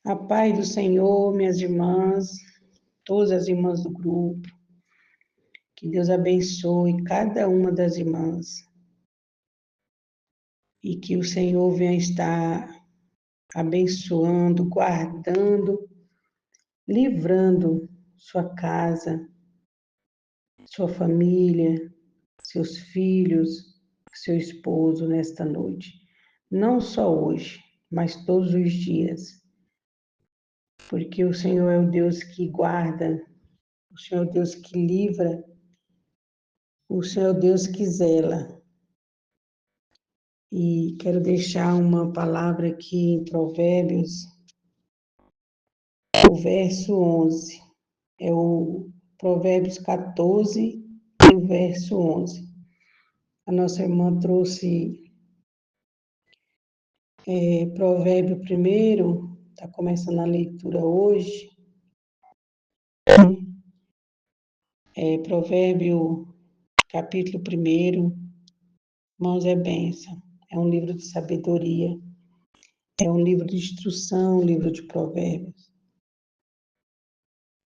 A paz do Senhor, minhas irmãs, todas as irmãs do grupo, que Deus abençoe cada uma das irmãs e que o Senhor venha estar abençoando, guardando, livrando sua casa, sua família, seus filhos, seu esposo nesta noite. Não só hoje, mas todos os dias. Porque o Senhor é o Deus que guarda, o Senhor é o Deus que livra, o Senhor é o Deus que zela. E quero deixar uma palavra aqui em Provérbios, o verso 11. É o Provérbios 14 e o verso 11. A nossa irmã trouxe Provérbio primeiro, está começando a leitura hoje. Provérbio capítulo 1, irmãos, é bênção. É um livro de sabedoria, é um livro de instrução, um livro de provérbios.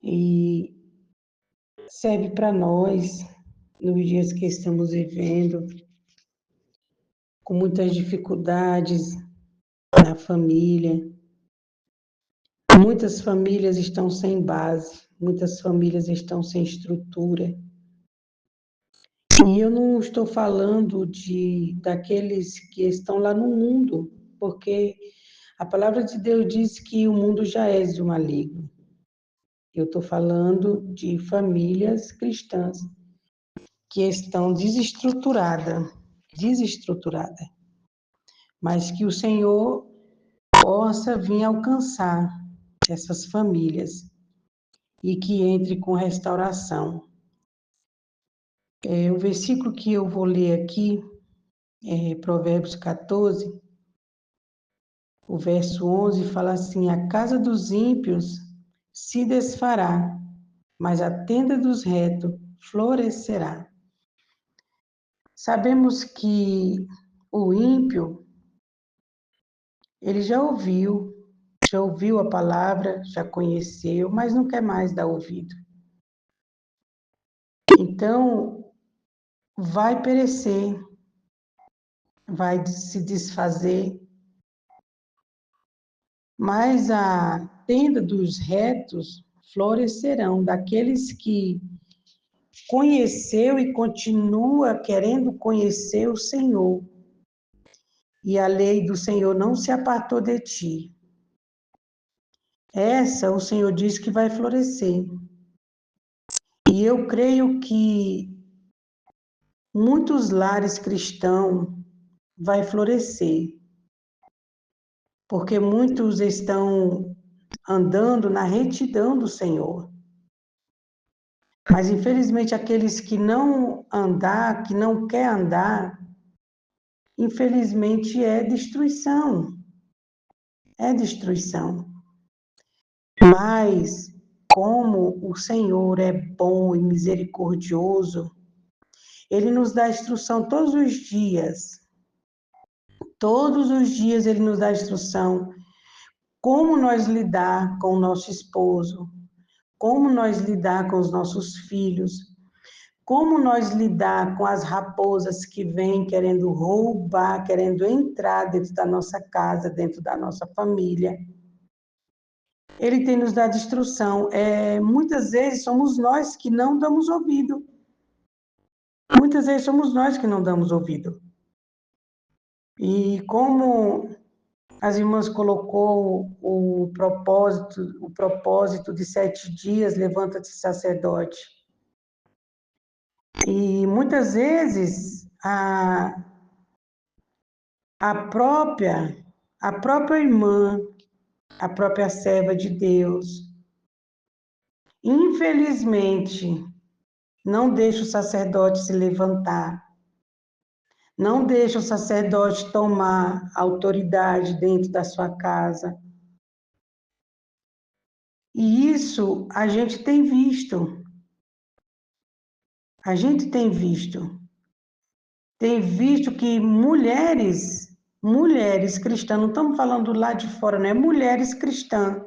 E serve para nós, nos dias que estamos vivendo, com muitas dificuldades na família. Muitas famílias estão sem base, muitas famílias estão sem estrutura. E eu não estou falando daqueles que estão lá no mundo, porque a palavra de Deus diz que o mundo já é do maligno. Eu estou falando de famílias cristãs que estão desestruturadas, mas que o Senhor possa vir alcançar essas famílias e que entre com restauração. O versículo que eu vou ler aqui é Provérbios 14, o verso 11 fala assim: a casa dos ímpios se desfará, mas a tenda dos retos florescerá. Sabemos que o ímpio, ele já ouviu a palavra, já conheceu, mas não quer mais dar ouvido. Então, vai perecer, vai se desfazer, mas a tenda dos retos florescerão, daqueles que conheceu e continua querendo conhecer o Senhor. E a lei do Senhor não se apartou de ti. Essa o Senhor diz que vai florescer. E eu creio que muitos lares cristãos vai florescer, porque muitos estão andando na retidão do Senhor. Mas, infelizmente, aqueles que não andar, que não quer andar, infelizmente é destruição. É destruição. Mas, como o Senhor é bom e misericordioso, Ele nos dá instrução todos os dias. Todos os dias Ele nos dá instrução como nós lidar com o nosso esposo, como nós lidar com os nossos filhos, como nós lidar com as raposas que vêm querendo roubar, querendo entrar dentro da nossa casa, dentro da nossa família. Ele tem nos dado instrução. Muitas vezes somos nós que não damos ouvido. Muitas vezes somos nós que não damos ouvido. E como as irmãs colocou o propósito de 7 dias, levanta-te sacerdote. E muitas vezes a própria irmã, a própria serva de Deus, infelizmente, não deixa o sacerdote se levantar, não deixa o sacerdote tomar autoridade dentro da sua casa. E isso a gente tem visto. A gente tem visto. Tem visto que mulheres mulheres cristãs, não estamos falando lá de fora, não é mulheres cristãs.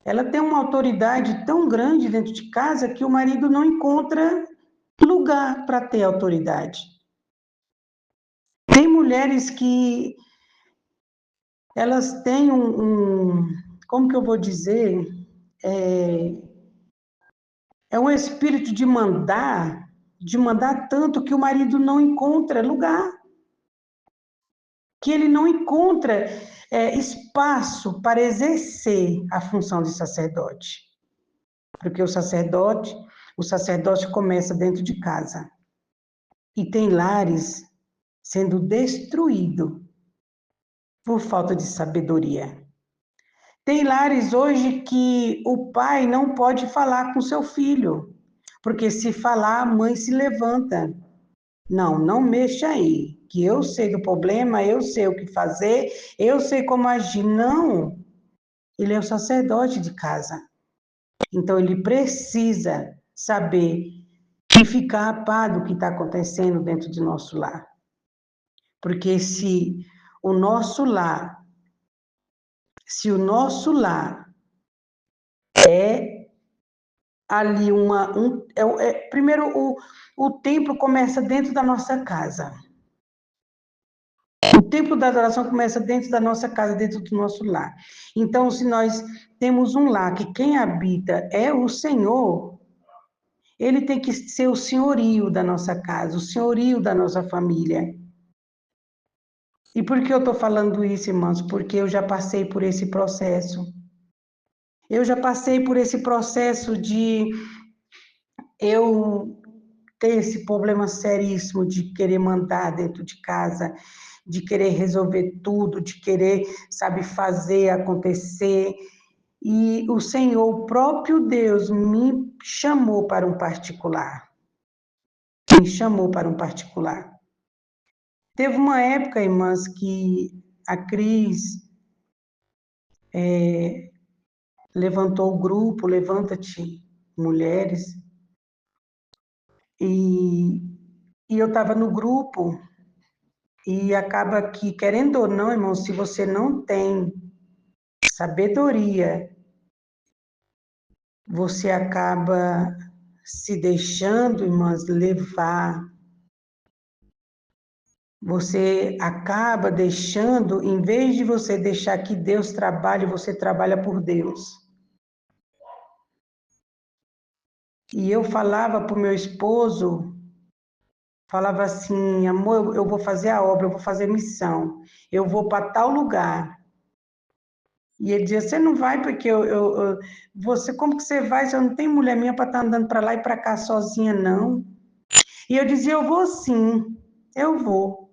Ela tem uma autoridade tão grande dentro de casa que o marido não encontra lugar para ter autoridade. Tem mulheres que elas têm como que eu vou dizer? É um espírito de mandar tanto que o marido não encontra lugar, que ele não encontra espaço para exercer a função de sacerdote. Porque o sacerdote começa dentro de casa. E tem lares sendo destruídos por falta de sabedoria. Tem lares hoje que o pai não pode falar com seu filho, porque se falar, a mãe se levanta. Não, não mexa aí, que eu sei do problema, eu sei o que fazer, eu sei como agir. Não, ele é o sacerdote de casa. Então ele precisa saber e ficar a par do que está acontecendo dentro de nosso lar. Porque se o nosso lar é ali primeiro o templo começa dentro da nossa casa. O templo da adoração começa dentro da nossa casa, dentro do nosso lar. Então, se nós temos um lar que quem habita é o Senhor, ele tem que ser o senhorio da nossa casa, o senhorio da nossa família. E por que eu estou falando isso, irmãos? Porque eu já passei por esse processo. Eu já passei por esse processo de eu ter esse problema seríssimo de querer mandar dentro de casa, de querer resolver tudo, de querer, sabe, fazer acontecer. E o Senhor, o próprio Deus, me chamou para um particular. Me chamou para um particular. Teve uma época, irmãs, que a Cris levantou o grupo, Levanta-te, Mulheres, e eu estava no grupo, e acaba que, querendo ou não, irmão, se você não tem sabedoria, você acaba se deixando, irmãs, levar. Você acaba deixando, em vez de você deixar que Deus trabalhe, você trabalha por Deus. E eu falava para o meu esposo, falava assim, amor, eu vou fazer a obra, eu vou fazer missão, eu vou para tal lugar. E ele dizia, você não vai porque você, como que você vai? Você não tem mulher minha para estar andando para lá e para cá sozinha, não. E eu dizia, eu vou sim, eu vou.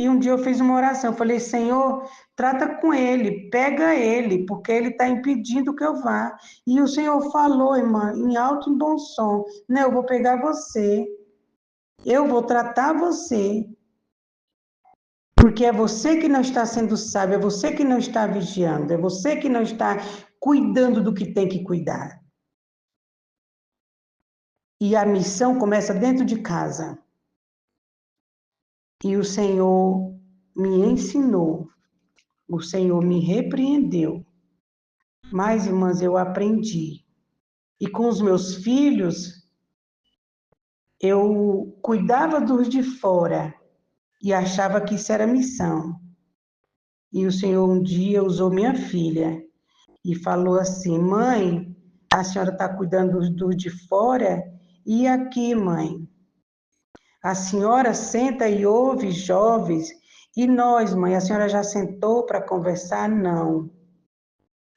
E um dia eu fiz uma oração, eu falei, Senhor, trata com ele, pega ele, porque ele está impedindo que eu vá. E o Senhor falou, irmã, em alto e bom som, não, eu vou pegar você, eu vou tratar você, porque é você que não está sendo sábio, é você que não está vigiando, é você que não está cuidando do que tem que cuidar. E a missão começa dentro de casa. E o Senhor me ensinou, o Senhor me repreendeu. Mas, irmãs, eu aprendi. E com os meus filhos, eu cuidava dos de fora e achava que isso era missão. E o Senhor um dia usou minha filha e falou assim, mãe, a senhora está cuidando dos de fora? E aqui, mãe? A senhora senta e ouve jovens, e nós, mãe, a senhora já sentou para conversar? Não.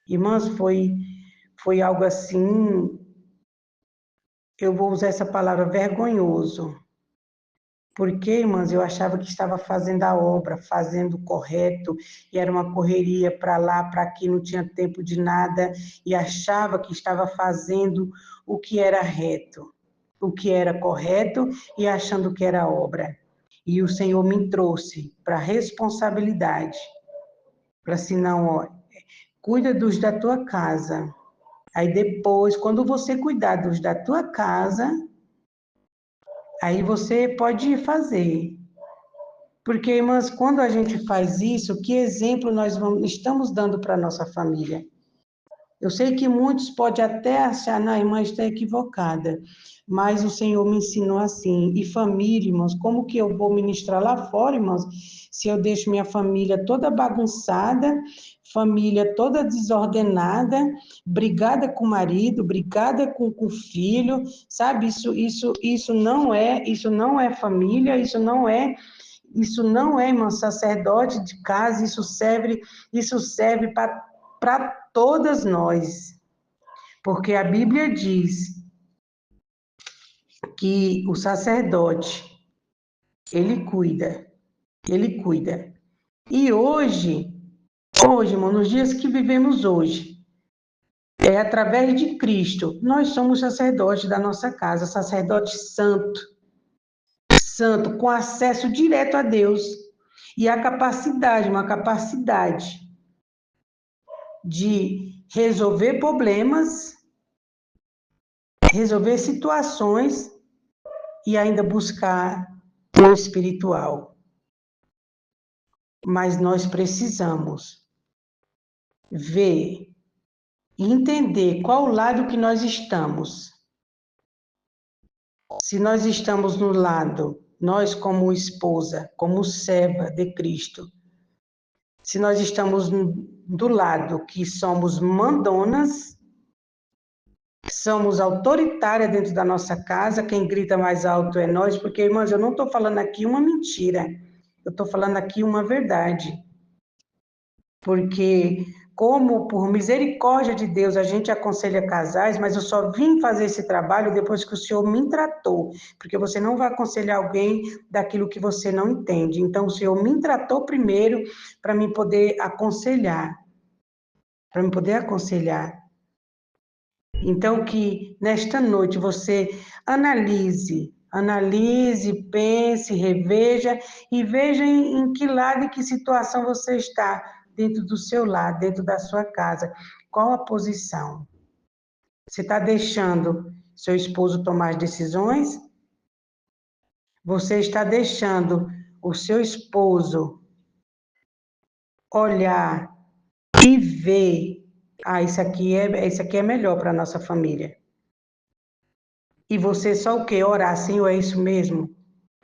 Irmãs, foi algo assim, eu vou usar essa palavra, vergonhoso. Porque, irmãs, eu achava que estava fazendo a obra, fazendo o correto, e era uma correria para lá, para aqui, não tinha tempo de nada, e achava que estava fazendo o que era reto, o que era correto, e achando que era obra. E o Senhor me trouxe para a responsabilidade, para assim, não, ó, cuida dos da tua casa. Aí depois, quando você cuidar dos da tua casa, aí você pode fazer. Porque, irmãs, quando a gente faz isso, que exemplo estamos dando para a nossa família? Eu sei que muitos podem até achar, não, a irmã está equivocada, mas o Senhor me ensinou assim. E família, irmãos, como que eu vou ministrar lá fora, irmãos, se eu deixo minha família toda bagunçada, família toda desordenada, brigada com o marido, brigada com o filho, sabe? Isso não é família, isso não é, irmão, sacerdote de casa, isso serve para todas nós, porque a Bíblia diz que o sacerdote, ele cuida, ele cuida. E hoje, irmão, nos dias que vivemos hoje, é através de Cristo, nós somos sacerdotes da nossa casa, sacerdote santo, santo, com acesso direto a Deus, e a capacidade, uma capacidade de resolver problemas, resolver situações e ainda buscar o espiritual. Mas nós precisamos ver e entender qual lado que nós estamos. Se nós estamos no lado, nós como esposa, como serva de Cristo, se nós estamos do lado que somos mandonas, somos autoritárias dentro da nossa casa, quem grita mais alto é nós, porque, irmãs, eu não estou falando aqui uma mentira, eu estou falando aqui uma verdade. Porque, como por misericórdia de Deus a gente aconselha casais, mas eu só vim fazer esse trabalho depois que o Senhor me tratou, porque você não vai aconselhar alguém daquilo que você não entende. Então, o Senhor me tratou primeiro para me poder aconselhar, para me poder aconselhar. Então, que nesta noite você analise, pense, reveja e veja em que lado e que situação você está dentro do seu lar, dentro da sua casa. Qual a posição? Você está deixando seu esposo tomar as decisões? Você está deixando o seu esposo olhar e ver, isso aqui é melhor para a nossa família. E você só o quê? Orar, Senhor, é isso mesmo?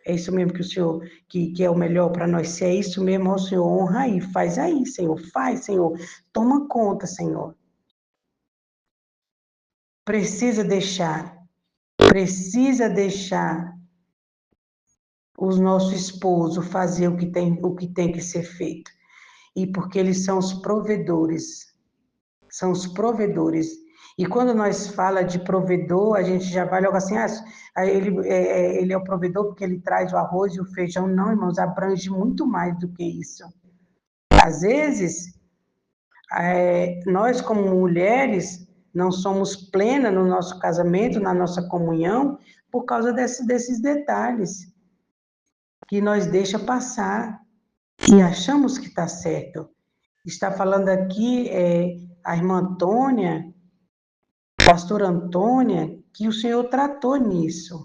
É isso mesmo que o Senhor, que é o melhor para nós? Se é isso mesmo, ó Senhor, honra aí, faz aí, Senhor, faz, Senhor, toma conta, Senhor. Precisa deixar o nosso esposo fazer o que tem que ser feito. E porque eles são os provedores. E quando nós fala de provedor, a gente já vai logo assim, ele é o provedor porque ele traz o arroz e o feijão. Não, irmãos, abrange muito mais do que isso. Às vezes, nós como mulheres não somos plenas no nosso casamento, na nossa comunhão, por causa desses detalhes que nós deixa passar e achamos que está certo. Está falando aqui a irmã Antônia, pastora Antônia, que o Senhor tratou nisso.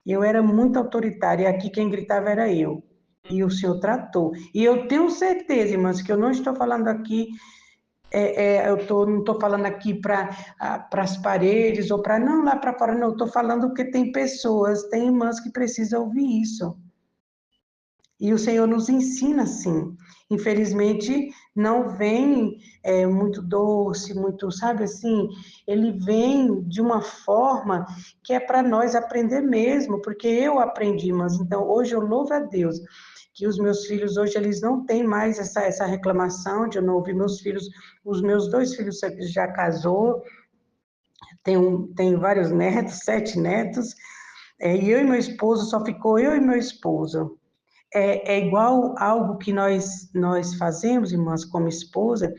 Eu era muito autoritária, e aqui quem gritava era eu. E o Senhor tratou. E eu tenho certeza, irmãs, que eu não estou falando aqui, não estou falando aqui para as paredes ou para, não, lá para fora, não, eu estou falando porque tem pessoas, tem irmãs que precisam ouvir isso. E o Senhor nos ensina assim. Infelizmente, não vem muito doce, muito, sabe assim? Ele vem de uma forma que é para nós aprender mesmo, porque eu aprendi, mas então hoje eu louvo a Deus que os meus filhos hoje eles não têm mais essa reclamação de eu não ouvir meus filhos. Os meus 2 filhos já casou, tem vários netos, 7 netos, e eu e meu esposo, só ficou eu e meu esposo. É igual algo que nós fazemos, irmãs, como esposa,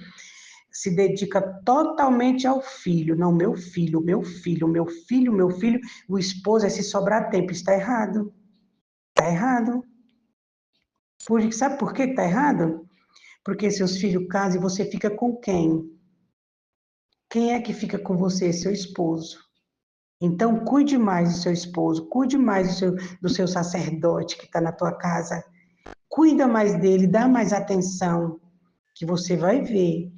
se dedica totalmente ao filho. Não, meu filho, meu filho, meu filho, meu filho. O esposo é se sobrar tempo. Está errado. Está errado. Sabe por que está errado? Porque seus filhos casam e você fica com quem? Quem é que fica com você? Seu esposo. Então, cuide mais do seu esposo, cuide mais do seu sacerdote que está na tua casa. cuida mais dele, dá mais atenção, que você vai ver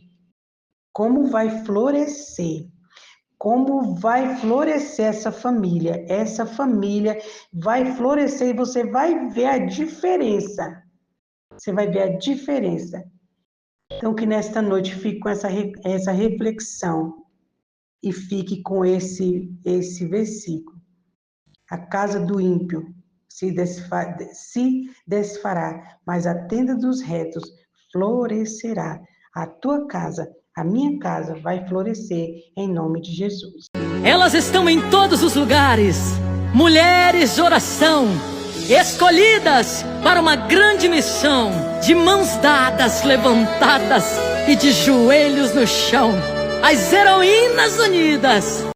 como vai florescer. Como vai florescer essa família. Essa família vai florescer e você vai ver a diferença. Você vai ver a diferença. Então, que nesta noite fique com essa reflexão e fique com esse versículo. A casa do ímpio se desfará, mas a tenda dos retos florescerá. A tua casa, a minha casa, vai florescer em nome de Jesus. Elas estão em todos os lugares, mulheres de oração, escolhidas para uma grande missão, de mãos dadas, levantadas e de joelhos no chão, as heroínas unidas.